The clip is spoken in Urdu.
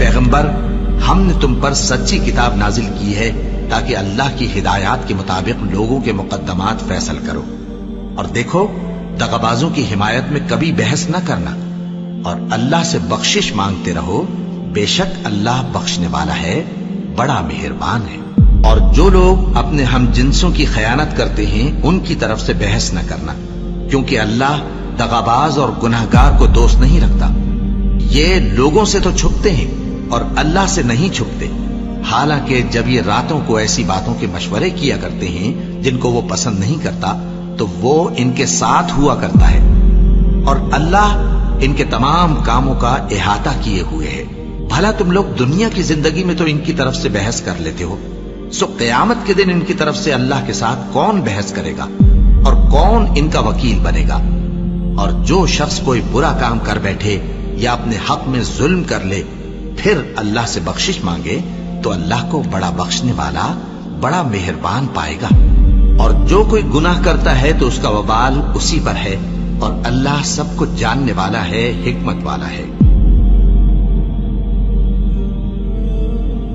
پیغمبر، ہم نے تم پر سچی کتاب نازل کی ہے تاکہ اللہ کی ہدایات کے مطابق لوگوں کے مقدمات فیصل کرو، اور دیکھو دغابازوں کی حمایت میں کبھی بحث نہ کرنا، اور اللہ سے بخشش مانگتے رہو، بے شک اللہ بخشنے والا ہے، بڑا مہربان ہے۔ اور جو لوگ اپنے ہم جنسوں کی خیانت کرتے ہیں ان کی طرف سے بحث نہ کرنا، کیونکہ اللہ دغاباز اور گناہگار کو دوست نہیں رکھتا۔ یہ لوگوں سے تو چھپتے ہیں اور اللہ سے نہیں چھپتے، حالانکہ جب یہ راتوں کو ایسی باتوں کے مشورے کیا کرتے ہیں جن کو وہ پسند نہیں کرتا تو وہ ان کے ساتھ ہوا کرتا ہے، اور اللہ ان کے تمام کاموں کا احاطہ کیے ہوئے ہے۔ بھلا تم لوگ دنیا کی زندگی میں تو ان کی طرف سے بحث کر لیتے ہو، سو قیامت کے دن ان کی طرف سے اللہ کے ساتھ کون بحث کرے گا اور کون ان کا وکیل بنے گا؟ اور جو شخص کوئی برا کام کر بیٹھے یا اپنے حق میں ظلم کر لے پھر اللہ سے بخشش مانگے تو اللہ کو بڑا بخشنے والا، بڑا مہربان پائے گا۔ اور جو کوئی گناہ کرتا ہے تو اس کا وبال اسی پر ہے، اور اللہ سب کچھ جاننے والا ہے، حکمت والا ہے۔